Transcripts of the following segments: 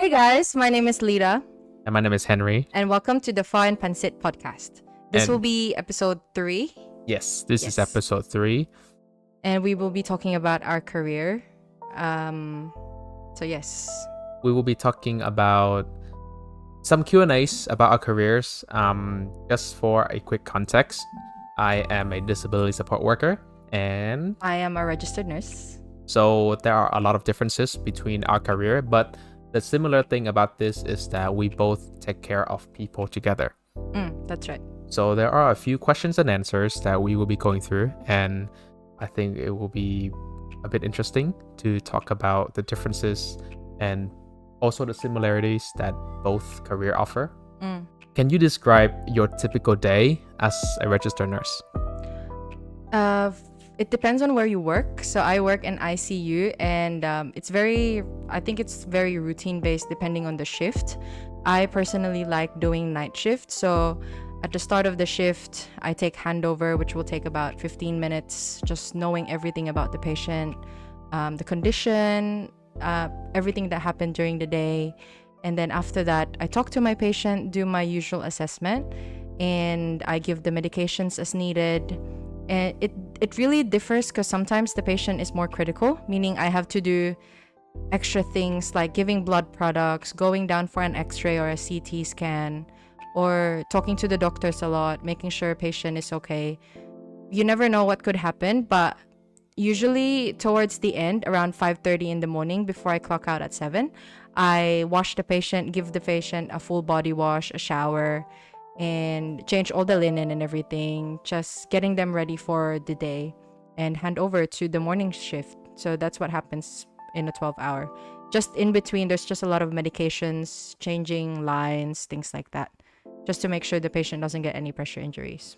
Hi guys, my name is Lita, And my name is Henry. and welcome to the Fa and Pansit podcast. This And- will be episode 3, Yes, this is Yes. episode 3. and we will be talking about our career. So yes, We will be talking about some Q&As about our careers. Just for a quick context, I am a disability support worker, and I am a registered nurse. so there are a lot of differences between our career, but the similar thing about this is that we both take care of people together. That's right. So there are a few questions and answers that we will be going through, and I think it will be a bit interesting to talk about the differences and also the similarities that both career offer. Can you describe your typical day as a registered nurse? It depends on where you work. So I work in ICU, and I think it's very routine based depending on the shift. I personally like doing night shift. So at the start of the shift, I take handover, which will take about 15 minutes, just knowing everything about the patient, the condition, everything that happened during the day. And then after that, I talk to my patient, do my usual assessment, and I give the medications as needed. And it really differs because sometimes the patient is more critical, meaning I have to do extra things like giving blood products, going down for an x-ray or a CT scan, or talking to the doctors a lot, making sure a patient is okay. You never know what could happen, but usually towards the end, around 5:30 in the morning before I clock out at 7, I wash the patient, give the patient a full body wash, a shower, and change all the linen and everything, just getting them ready for the day and hand over to the morning shift. So that's what happens in a 12-hour. Just in between, there's just a lot of medications, changing lines, things like that, just to make sure the patient doesn't get any pressure injuries.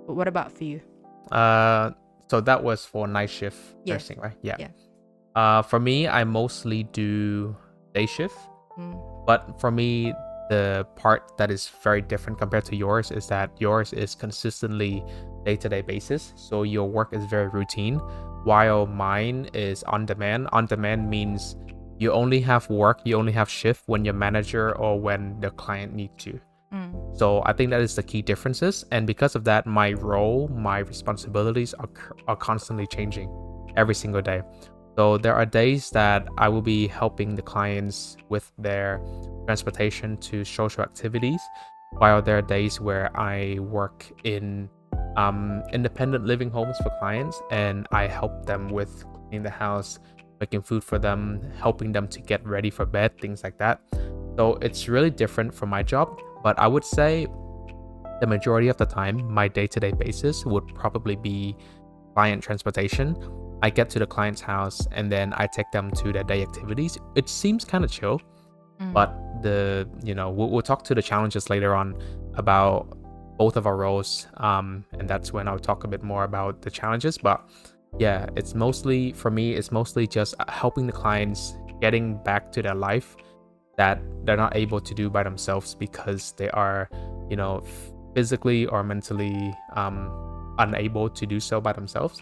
But what about for you? So that was for night shift Yeah. nursing, right? Yeah. Yeah. For me, I mostly do day shift. Mm. But for me, the part that is very different compared to yours is that yours is consistently day-to-day basis. So your work is very routine, while mine is on demand. On demand means you only have work, you only have shift when your manager or when the client need to. So I think that is the key differences. And because of that, my role, my responsibilities are constantly changing every single day. So there are days that I will be helping the clients with their transportation to social activities, while there are days where I work in independent living homes for clients, and I help them with cleaning the house, making food for them, helping them to get ready for bed, things like that. So it's really different from my job, but I would say the majority of the time, my day-to-day basis would probably be client transportation. I get to the client's house and then I take them to their day activities. It seems kind of chill, but we'll talk to the challenges later on about both of our roles, and that's when I'll talk a bit more about the challenges. But yeah, it's mostly just helping the clients getting back to their life that they're not able to do by themselves because they are, physically or mentally unable to do so by themselves.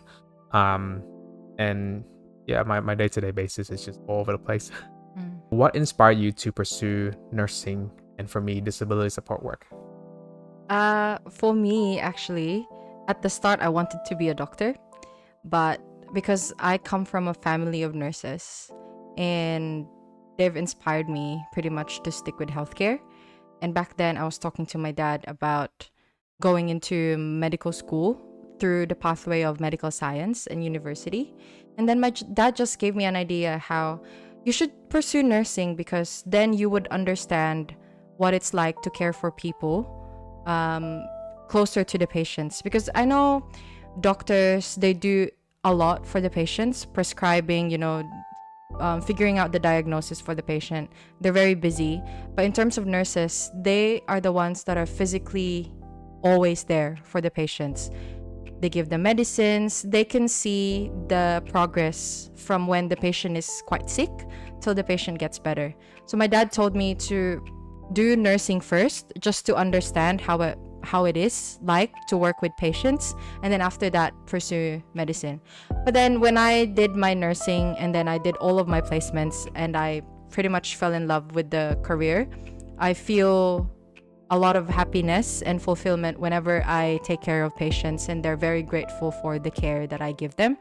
And yeah, my day-to-day basis is just all over the place. What inspired you to pursue nursing and, for me, disability support work? For me, actually, at the start, I wanted to be a doctor, but because I come from a family of nurses and they've inspired me pretty much to stick with healthcare. And back then, I was talking to my dad about going into medical school through the pathway of medical science and university. And then my dad just gave me an idea how you should pursue nursing because then you would understand what it's like to care for people closer to the patients. Because I know doctors, they do a lot for the patients, prescribing, figuring out the diagnosis for the patient. They're very busy. But in terms of nurses, they are the ones that are physically always there for the patients. They give them medicines. They can see the progress from when the patient is quite sick till the patient gets better. So my dad told me to do nursing first, just to understand how it is like to work with patients, and then after that pursue medicine. But then when I did my nursing and then I did all of my placements and I pretty much fell in love with the career. I feel a lot of happiness and fulfillment whenever I take care of patients, and they're very grateful for the care that I give them.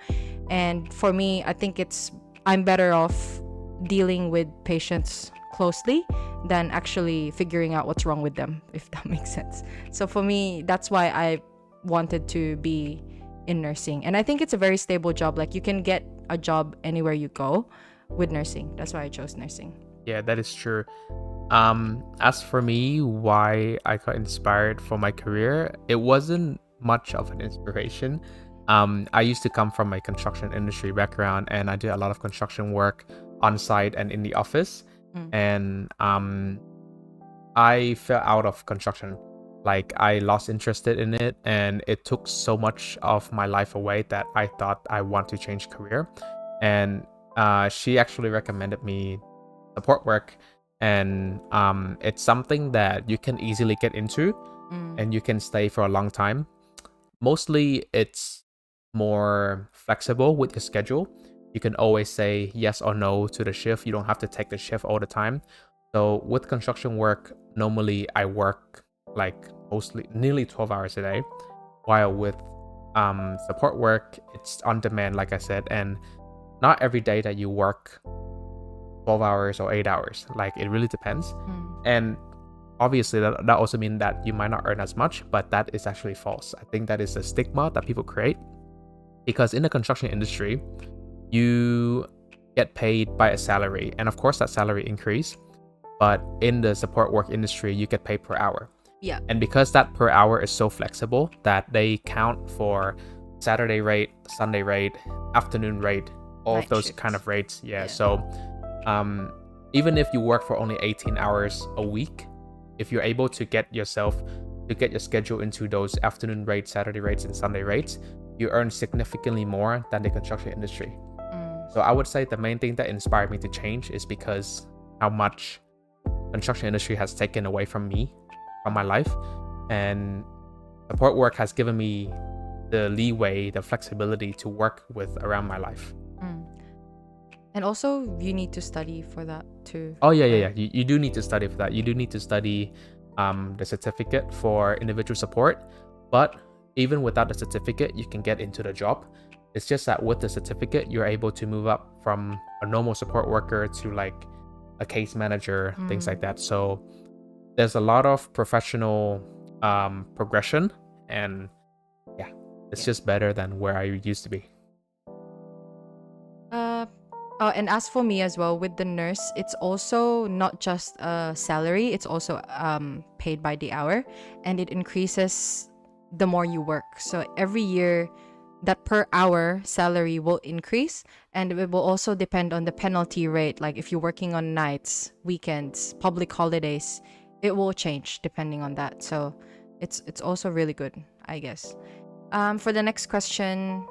And for me, I think I'm better off dealing with patients closely than actually figuring out what's wrong with them, if that makes sense. So for me, that's why I wanted to be in nursing. And I think it's a very stable job. Like, you can get a job anywhere you go with nursing. That's why I chose nursing. Yeah, that is true. As for me, why I got inspired for my career, it wasn't much of an inspiration. I used to come from a construction industry background, and I did a lot of construction work on site and in the office. And I fell out of construction. Like, I lost interest in it, and it took so much of my life away that I thought I want to change career. And she actually recommended me support work, and it's something that you can easily get into and you can stay for a long time. Mostly it's more flexible with your schedule. You can always say yes or no to the shift. You don't have to take the shift all the time. So with construction work, normally I work like mostly nearly 12 hours a day, while with support work, it's on demand, like I said, and not every day that you work 12 hours or 8 hours. Like, it really depends. And obviously that also means that you might not earn as much, but that is actually false. I think that is a stigma that people create, because in the construction industry, you get paid by a salary, and of course that salary increase, but in the support work industry, you get paid per hour. Yeah. And because that per hour is so flexible that they count for Saturday rate, Sunday rate, afternoon rate, all Night of those shifts. kind of rates. Yeah. So even if you work for only 18 hours a week, if you're able to get your schedule into those afternoon rates, Saturday rates, and Sunday rates, you earn significantly more than the construction industry. So I would say the main thing that inspired me to change is because how much construction industry has taken away from me, from my life, and support work has given me the leeway, the flexibility to work with around my life. And also, you need to study for that too. Oh yeah. You do need to study for that. You do need to study the certificate for individual support, but even without the certificate, you can get into the job. It's just that with the certificate, you're able to move up from a normal support worker to like a case manager, things like that. So there's a lot of professional progression, and yeah, it's just better than where I used to be. And as for me as well, with the nurse, it's also not just a salary, it's also paid by the hour, and it increases the more you work. So every year, that per hour salary will increase, and it will also depend on the penalty rate. Like, if you're working on nights, weekends, public holidays, it will change depending on that. So it's also really good, I guess. For the next question,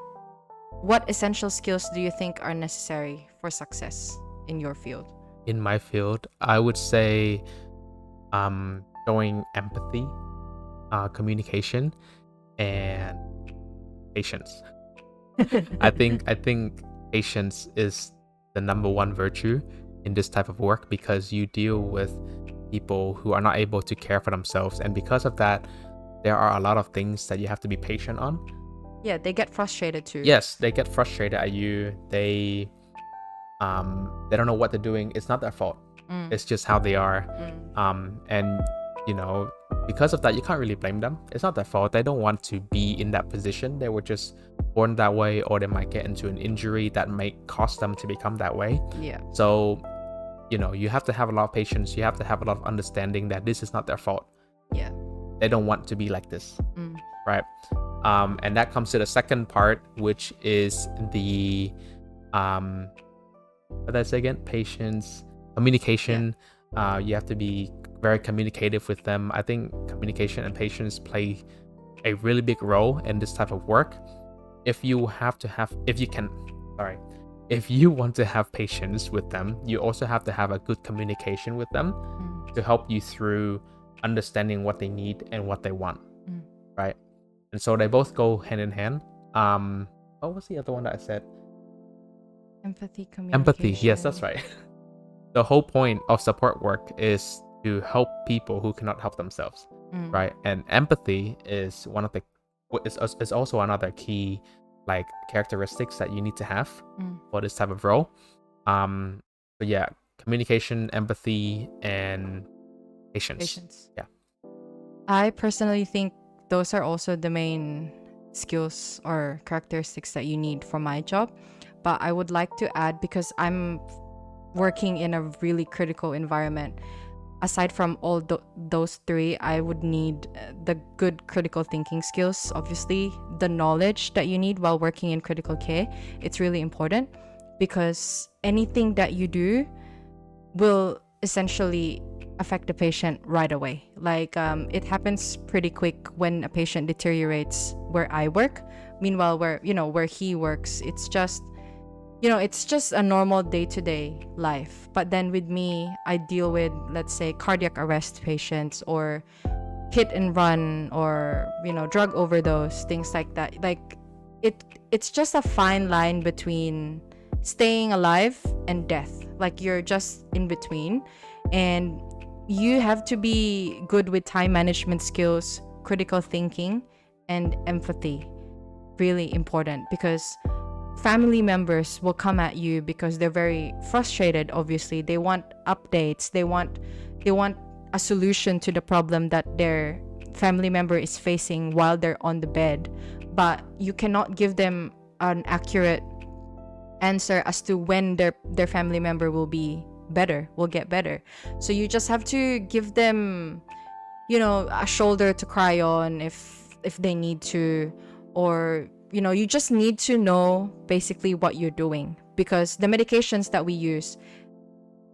what essential skills do you think are necessary for success in your field? In my field, I would say showing empathy, communication, and patience. I think patience is the number one virtue in this type of work, because you deal with people who are not able to care for themselves, and because of that, there are a lot of things that you have to be patient on. Yeah, they get frustrated too. Yes, they get frustrated at you. They don't know what they're doing. It's not their fault. It's just how they are. And you know, because of that, you can't really blame them. It's not their fault. They don't want to be in that position. They were just born that way, or they might get into an injury that may cause them to become that way. Yeah. So, you know, you have to have a lot of patience. You have to have a lot of understanding that this is not their fault. Yeah. They don't want to be like this, right? And that comes to the second part, which is the what did I say again? Patience, communication. You have to be very communicative with them. I think communication and patience play a really big role in this type of work. If you want to have patience with them, you also have to have a good communication with them to help you through understanding what they need and what they want, right? And so they both go hand in hand. What was the other one that I said? Empathy, communication. Empathy, yes, that's right. the whole point of support work is to help people who cannot help themselves, Mm. right? And empathy is one of the is also another key like characteristics that you need to have Mm. for this type of role. But yeah, communication, empathy, and patience. Patience. Yeah. I personally think those are also the main skills or characteristics that you need for my job. But I would like to add, because I'm working in a really critical environment, aside from all those three, I would need the good critical thinking skills. Obviously, the knowledge that you need while working in critical care, it's really important, because anything that you do will essentially affect the patient right away. Like it happens pretty quick when a patient deteriorates where I work. Meanwhile, where he works, it's just a normal day-to-day life. But then with me, I deal with, let's say, cardiac arrest patients, or hit and run, or drug overdose, things like that. Like it's just a fine line between staying alive and death. Like you're just in between, and you have to be good with time management skills, critical thinking, and empathy. Really important, because family members will come at you because they're very frustrated. Obviously, they want updates, they want a solution to the problem that their family member is facing while they're on the bed, but you cannot give them an accurate answer as to when their family member will get better. So you just have to give them a shoulder to cry on if they need to, or you just need to know basically what you're doing, because the medications that we use,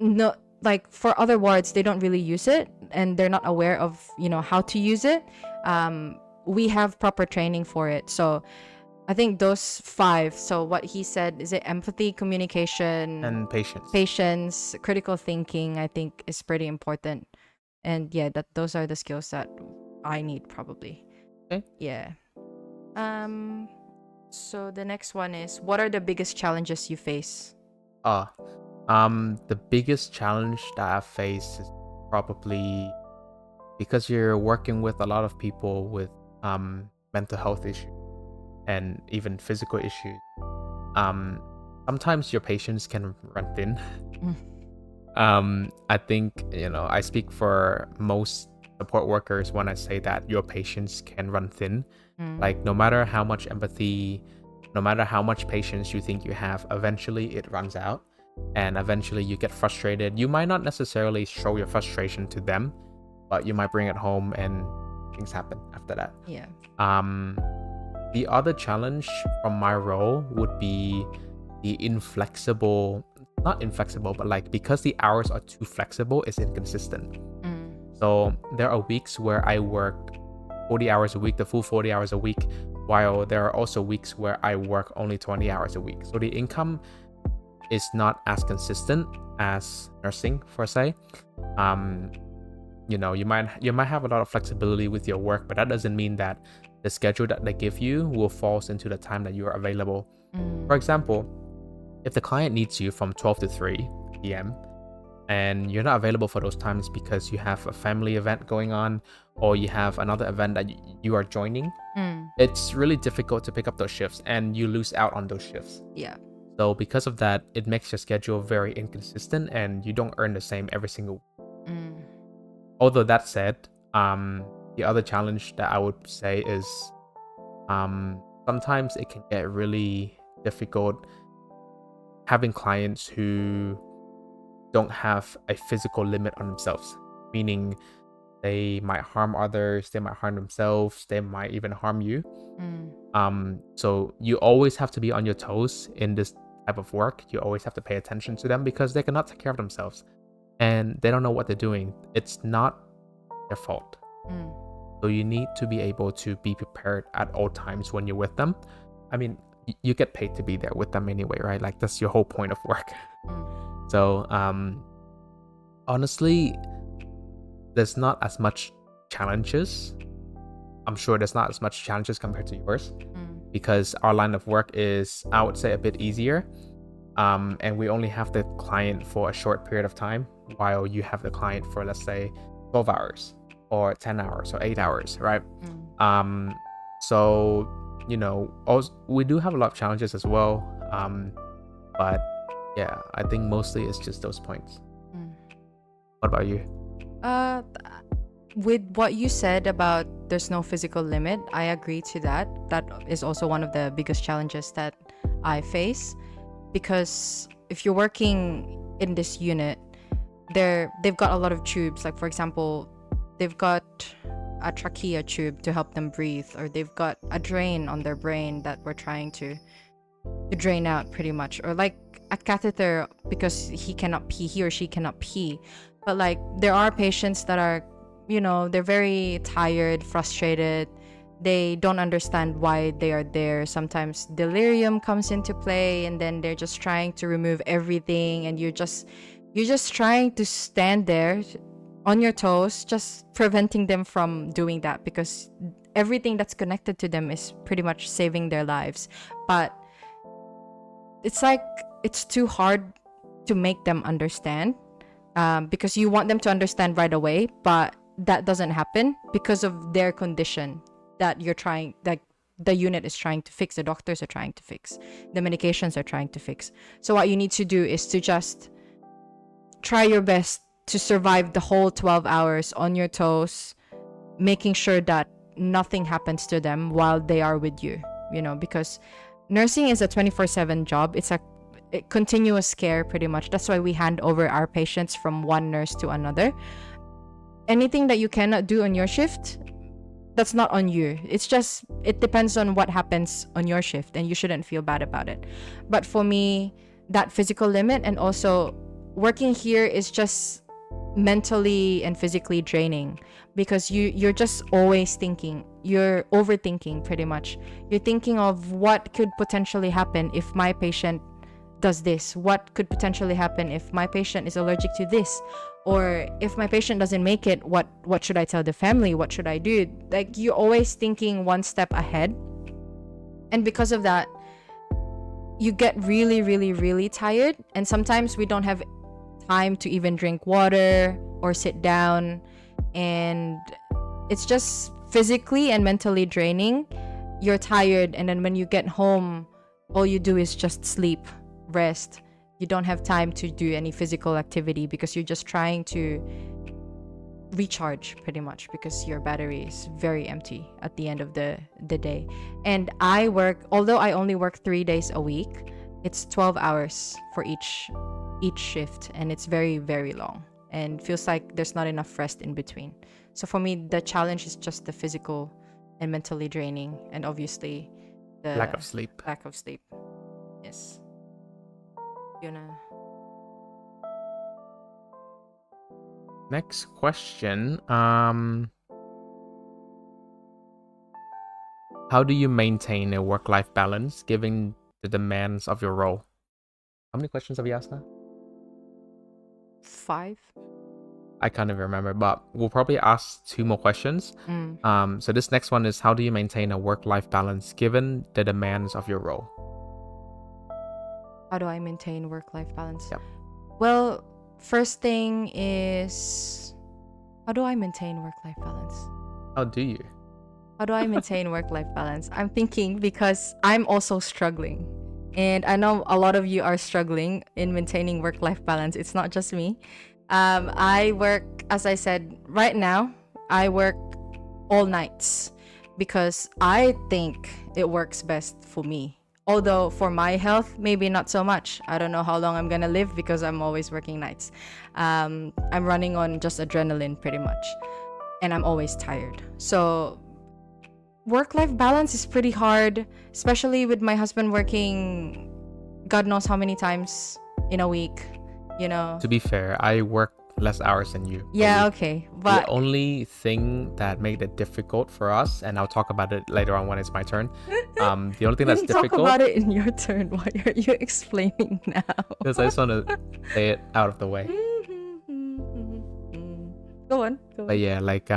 no, like for other wards, they don't really use it, and they're not aware of how to use it. We have proper training for it. So I think those 5. So what he said, is it empathy, communication, And patience, critical thinking, I think is pretty important. And yeah, those are the skills that I need probably. Okay. Yeah. So the next one is, what are the biggest challenges you face? The biggest challenge that I face is probably because you're working with a lot of people with mental health issues and even physical issues. Sometimes your patience can run thin. I think I speak for most support workers when I say that your patience can run thin. Like no matter how much empathy, no matter how much patience you think you have, eventually it runs out, and eventually you get frustrated. You might not necessarily show your frustration to them, but you might bring it home and things happen after that. Yeah. The other challenge from my role would be the not inflexible, but like because the hours are too flexible, it's inconsistent. So there are weeks where I work 40 hours a week, the full 40 hours a week, while there are also weeks where I work only 20 hours a week. So the income is not as consistent as nursing, per se. You might have a lot of flexibility with your work, but that doesn't mean that the schedule that they give you will fall into the time that you are available. For example, if the client needs you from 12 to 3 p.m. and you're not available for those times because you have a family event going on, or you have another event that you are joining, it's really difficult to pick up those shifts, and you lose out on those shifts. Yeah. So because of that, it makes your schedule very inconsistent, and you don't earn the same every single week. Although that said, the other challenge that I would say is sometimes it can get really difficult having clients who don't have a physical limit on themselves, meaning they might harm others, they might harm themselves, they might even harm you. So you always have to be on your toes in this type of work. You always have to pay attention to them because they cannot take care of themselves and they don't know what they're doing. It's not their fault. So you need to be able to be prepared at all times when you're with them. I mean, you get paid to be there with them anyway, right? Like that's your whole point of work. So honestly, there's not as much challenges. I'm sure there's not as much challenges compared to yours because our line of work is, I would say, a bit easier. and we only have the client for a short period of time, while you have the client for, let's say, 12 hours or 10 hours or 8 hours, right? So, also, we do have a lot of challenges as well. But yeah, I think mostly it's just those points. What about you? With what you said about there's no physical limit, I agree to that. That is also one of the biggest challenges that I face, because if you're working in this unit, they've got a lot of tubes. Like, for example, they've got a trachea tube to help them breathe, or they've got a drain on their brain that we're trying to drain out, pretty much, or like a catheter because he or she cannot pee. But like, there are patients that are, they're very tired, frustrated. They don't understand why they are there. Sometimes delirium comes into play, and then they're just trying to remove everything, and you're just trying to stand there on your toes, just preventing them from doing that, because everything that's connected to them is pretty much saving their lives. But it's like, it's too hard to make them understand, because you want them to understand right away, but that doesn't happen because of their condition that the unit is trying to fix, the doctors are trying to fix, the medications are trying to fix. So what you need to do is to just try your best to survive the whole 12 hours on your toes, making sure that nothing happens to them while they are with you, because nursing is a 24/7 job. It's a continuous care, pretty much. That's why we hand over our patients from one nurse to another. Anything that you cannot do on your shift, that's not on you. It depends on what happens on your shift, and you shouldn't feel bad about it. But for me, that physical limit, and also working here, is just mentally and physically draining, because you're just always thinking. You're overthinking, pretty much. You're thinking of what could potentially happen if my patient does this, what could potentially happen if my patient is allergic to this, or if my patient doesn't make it, what should I tell the family, what should I do? Like, you're always thinking one step ahead, and because of that, you get really, really, really tired. And sometimes we don't have time to even drink water or sit down, and it's just physically and mentally draining. You're tired, and then when you get home, all you do is just sleep, rest. You don't have time to do any physical activity, because you're just trying to recharge, pretty much, because your battery is very empty at the end of the day. And although I only work 3 days a week, it's 12 hours for each shift, and it's very, very long, and feels like there's not enough rest in between. So for me, the challenge is just the physical and mentally draining, and obviously the Lack of sleep. Yes. Next question. How do you maintain a work-life balance given the demands of your role? How many questions have you asked now? 5. I can't even remember, but we'll probably ask 2 more questions. So this next one is, how do you maintain a work-life balance given the demands of your role? How do I maintain work-life balance? Yep. Well, first thing is, how do I maintain work-life balance? How do you? How do I maintain work-life balance? I'm thinking, because I'm also struggling. And I know a lot of you are struggling in maintaining work-life balance. It's not just me. I work, as I said, right now, I work all nights, because I think it works best for me. Although for my health, maybe not so much. I don't know how long I'm gonna live, because I'm always working nights. I'm running on just adrenaline, pretty much. And I'm always tired. So work-life balance is pretty hard, especially with my husband working God knows how many times in a week, To be fair, I work less hours than you. Yeah, okay. But the only thing that made it difficult for us, and I'll talk about it later on when it's my turn. The only thing that's talk difficult, about it in your turn. Why are you explaining now? because I just want to say it out of the way. Go on. But yeah, like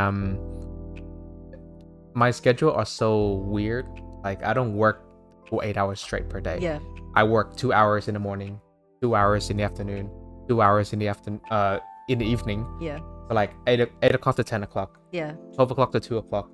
my schedule are so weird. Like, I don't work for 8 hours straight per day. Yeah. I work 2 hours in the morning, 2 hours in the afternoon, 2 hours in the evening. Yeah. So like 8 o'clock to 10 o'clock, Yeah. 12 o'clock to 2 o'clock,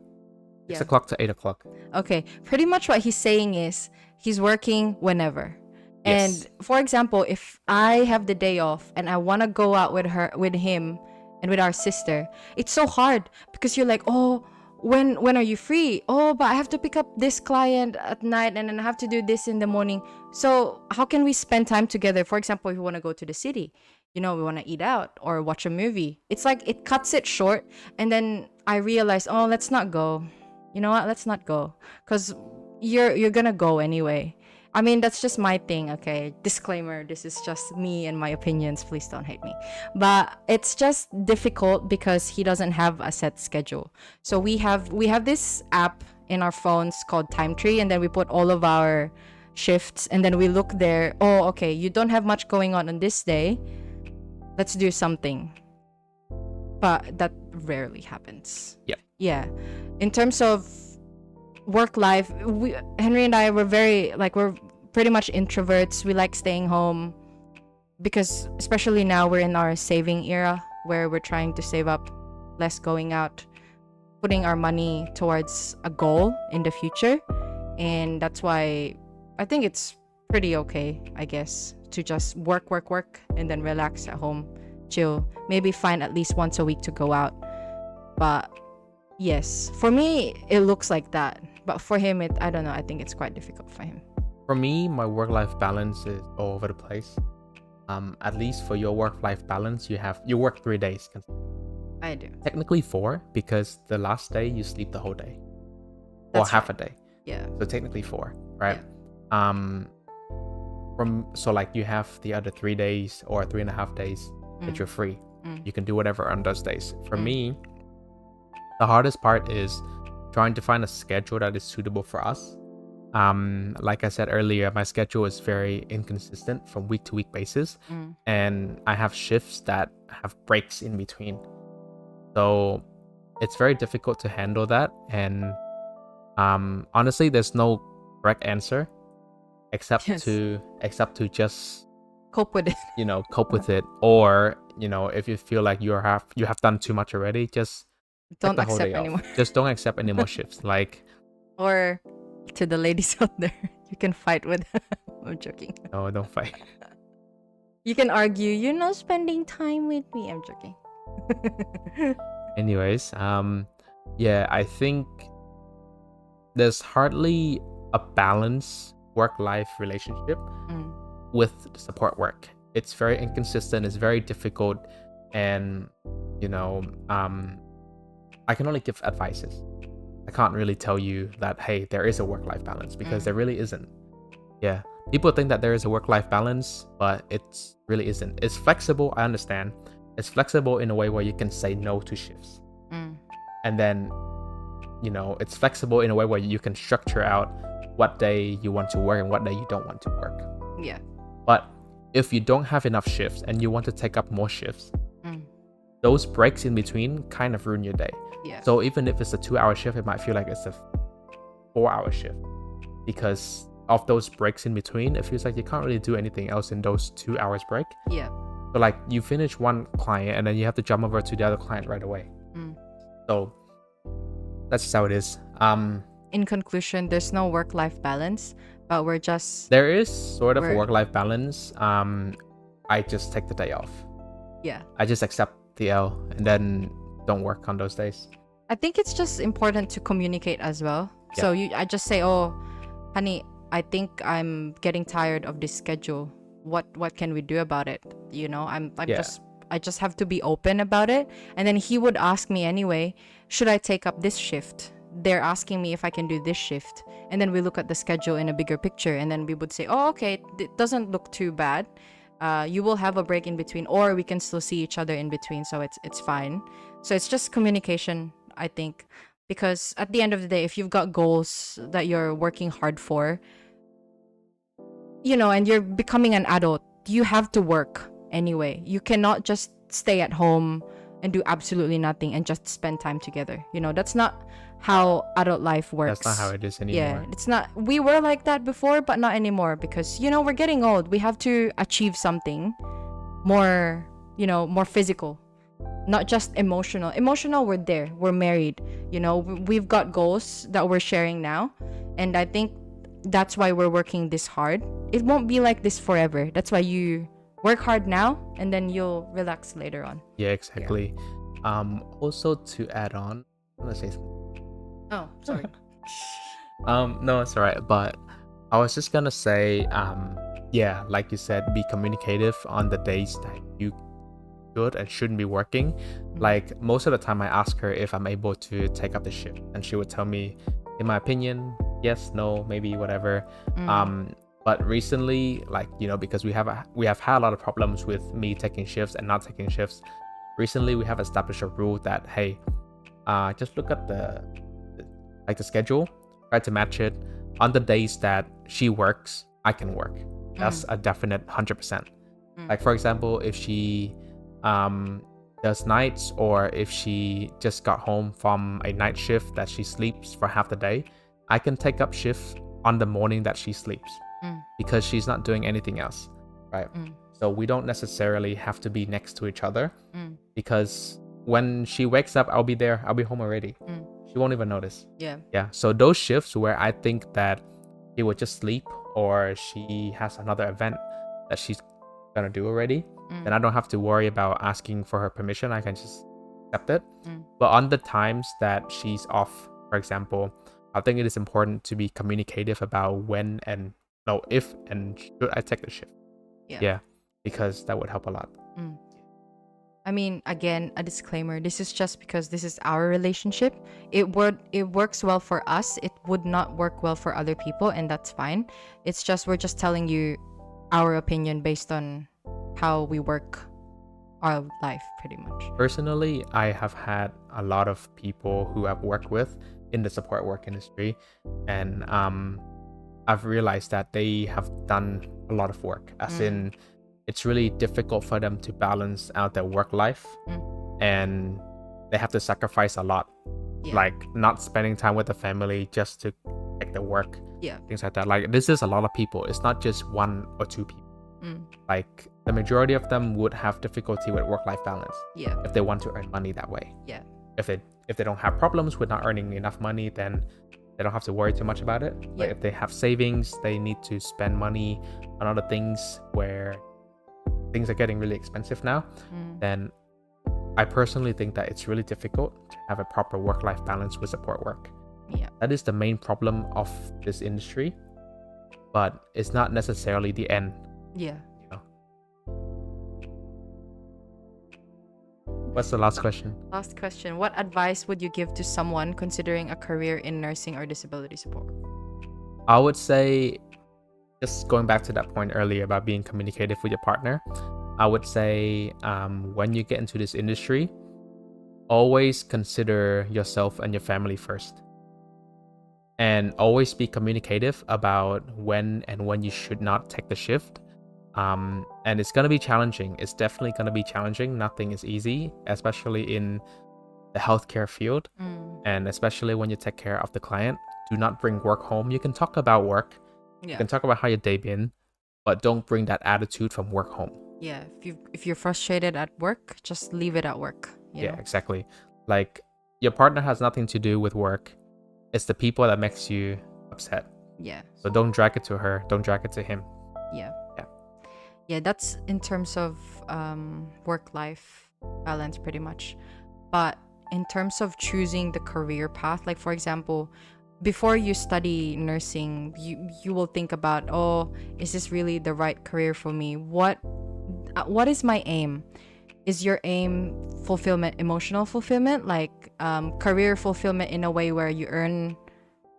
6 Yeah. o'clock to 8 o'clock. Okay. Pretty much what he's saying is he's working whenever. Yes. And for example, if I have the day off and I want to go out with him and with our sister, it's so hard because you're like, oh, when are you free? Oh, but I have to pick up this client at night and then I have to do this in the morning. So how can we spend time together? For example, if we want to go to the city, we want to eat out or watch a movie. It's like it cuts it short. And then I realized, oh, let's not go. You know what? Let's not go because you're gonna go anyway. I mean, that's just my thing, okay? Disclaimer, this is just me and my opinions. Please don't hate me. But it's just difficult because he doesn't have a set schedule. So we have this app in our phones called Time Tree, and then we put all of our shifts, and then we look there. Oh, okay, you don't have much going on this day. Let's do something. But that rarely happens. Yep. Yeah. In terms of work life, Henry and I were we're pretty much introverts. We like staying home because especially now we're in our saving era where we're trying to save up, less going out, putting our money towards a goal in the future. And that's why I think it's pretty okay, I guess, to just work, and then relax at home, chill, maybe find at least once a week to go out. But yes, for me, it looks like that. But for him, I don't know. I think it's quite difficult for him. For me, my work-life balance is all over the place. At least for your work-life balance, you work 3 days. I do. Technically 4 because the last day you sleep the whole day, or That's half right. a day. Yeah. So technically 4, right? So like you have the other 3 days or 3.5 days that you're free. You can do whatever on those days. For me, the hardest part is trying to find a schedule that is suitable for us. Like I said earlier, my schedule is very inconsistent from week to week basis, and I have shifts that have breaks in between. So it's very difficult to handle that. And honestly, there's no correct answer except to just Cope with it. cope with it. Or if you feel like you have done too much already, just Don't take the whole accept day off. anymore. Just don't accept any more shifts. Like, Or to the ladies out there, you can fight with. I'm joking. no, don't fight. You can argue. You're not spending time with me. I'm joking. Anyways, yeah, I think there's hardly a balanced work-life relationship with the support work. It's very inconsistent. It's very difficult, and I can only give advices. I can't really tell you that, hey, there is a work-life balance, because there really isn't. Yeah, people think that there is a work-life balance, but it really isn't. It's flexible, I understand. It's flexible in a way where you can say no to shifts. And then, it's flexible in a way where you can structure out what day you want to work and what day you don't want to work. Yeah. But if you don't have enough shifts and you want to take up more shifts, those breaks in between kind of ruin your day. Yeah. So even if it's a 2-hour shift, it might feel like it's a 4-hour shift, because of those breaks in between. It feels like you can't really do anything else in those 2 hours break. Yeah. So like you finish one client and then you have to jump over to the other client right away. So that's just how it is. In conclusion, there's no work-life balance, but we're just There is sort of a work-life balance. I just take the day off. Yeah. I just accept the L and then don't work on those days. I think it's just important to communicate as well. Yeah. So I just say, oh, honey, I think I'm getting tired of this schedule. What can we do about it? I just have to be open about it. And then he would ask me anyway, should I take up this shift? They're asking me if I can do this shift. And then we look at the schedule in a bigger picture, and then we would say, oh, okay, it doesn't look too bad. You will have a break in between, or we can still see each other in between, so it's fine. So it's just communication, I think, because at the end of the day, if you've got goals that you're working hard for, and you're becoming an adult, you have to work anyway. You cannot just stay at home and do absolutely nothing and just spend time together. That's not how adult life works. That's not how it is anymore. Yeah, it's not. We were like that before, but not anymore, because we're getting old. We have to achieve something more, more physical, not just emotional. We're there, we're married, we've got goals that we're sharing now, and I think that's why we're working this hard. It won't be like this forever. That's why you work hard now, and then you'll relax later on. Yeah, exactly. Also, to add on, I'm gonna say something. Oh, sorry. No, it's all right, but I was just gonna say, yeah, like you said, be communicative on the days that you should and shouldn't be working. Like, most of the time I ask her if I'm able to take up the shift, and she would tell me, in my opinion, yes, no, maybe, whatever. But recently, like, because we have had a lot of problems with me taking shifts and not taking shifts. Recently, we have established a rule that, hey, just look at the schedule, try to match it. On the days that she works, I can work. That's a definite 100%. Like, for example, if she does nights, or if she just got home from a night shift that she sleeps for half the day, I can take up shifts on the morning that she sleeps, because she's not doing anything else, right? So we don't necessarily have to be next to each other, because when she wakes up, I'll be there, I'll be home already. She won't even notice. Yeah. So those shifts where I think that she would just sleep, or she has another event that she's gonna do already, then I don't have to worry about asking for her permission. I can just accept it. But on the times that she's off, for example, I think it is important to be communicative about if and should I take the shift. Yeah, because that would help a lot. I mean, again, a disclaimer. This is just because this is our relationship. It works well for us. It would not work well for other people, and that's fine. It's just, we're just telling you our opinion based on how we work our life, pretty much. Personally, I have had a lot of people who I've worked with in the support work industry, and I've realized that they have done a lot of work, as in, it's really difficult for them to balance out their work life, and they have to sacrifice a lot, like not spending time with the family just to take the work, things like that. Like, this is a lot of people. It's not just one or two people. Like, the majority of them would have difficulty with work-life balance if they want to earn money that way. If they don't have problems with not earning enough money, then they don't have to worry too much about it. But if they have savings, they need to spend money on other things where things are getting really expensive now, then I personally think that it's really difficult to have a proper work-life balance with support work. That is the main problem of this industry, but it's not necessarily the end. What's the last question? Last question. What advice would you give to someone considering a career in nursing or disability support? I would say, just going back to that point earlier about being communicative with your partner, I would say, when you get into this industry, always consider yourself and your family first. And always be communicative about when you should not take the shift. And it's going to be challenging. It's definitely going to be challenging. Nothing is easy, especially in the healthcare field. And especially when you take care of the client. Do not bring work home. You can talk about work. You can talk about how your day been, but don't bring that attitude from work home. If you're frustrated at work, just leave it at work. You know? Exactly. Like, your partner has nothing to do with work. It's the people that makes you upset. So don't drag it to her. Don't drag it to him. That's in terms of work-life balance, pretty much. But in terms of choosing the career path, like, for example, before you study nursing, you will think about, is this really the right career for me? What is my aim? Is your aim fulfillment, emotional fulfillment, like career fulfillment in a way where you earn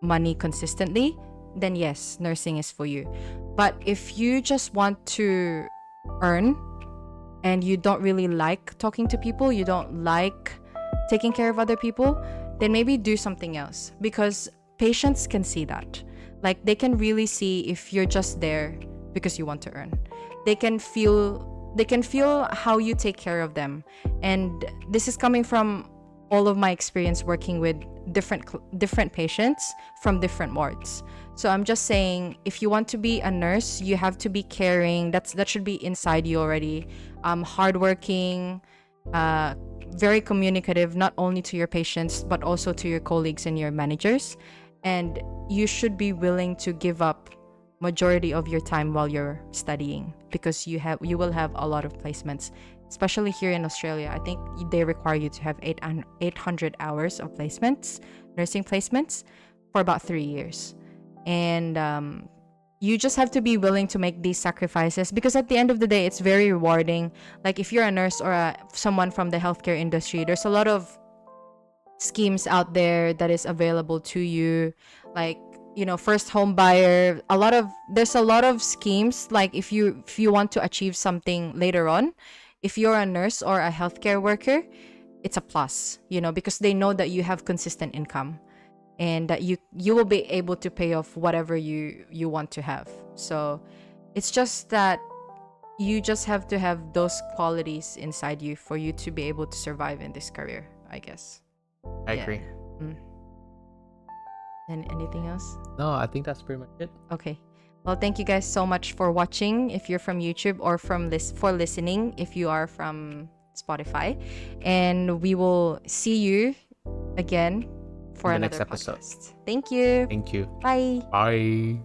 money consistently? Then yes, nursing is for you. But if you just want to earn and you don't really like talking to people, you don't like taking care of other people, then maybe do something else, because patients can see that. Like, they can really see if you're just there because you want to earn. They can feel they can feel how you take care of them. And this is coming from all of my experience working with different patients from different wards. So I'm just saying, if you want to be a nurse, you have to be caring. That should be inside you already. Hardworking, very communicative, not only to your patients but also to your colleagues and your managers. And you should be willing to give up majority of your time while you're studying, because you will have a lot of placements, especially here in Australia. I think they require you to have 800 hours of placements, nursing placements, for about 3 years. And you just have to be willing to make these sacrifices, because at the end of the day, it's very rewarding. Like if you're a nurse or someone from the healthcare industry, there's a lot of schemes out there that is available to you, like, you know, first home buyer. There's a lot of schemes. Like if you want to achieve something later on, if you're a nurse or a healthcare worker, it's a plus, you know, because they know that you have consistent income and that you will be able to pay off whatever you want to have. So it's just that you just have to have those qualities inside you for you to be able to survive in this career, I guess. I agree. And anything else? No, I think that's pretty much it. Okay. Well, thank you guys so much for watching, if you're from YouTube, or for listening if you are from Spotify. And we will see you again for In the another next episode. podcast. Thank you. Thank you. Bye. Bye.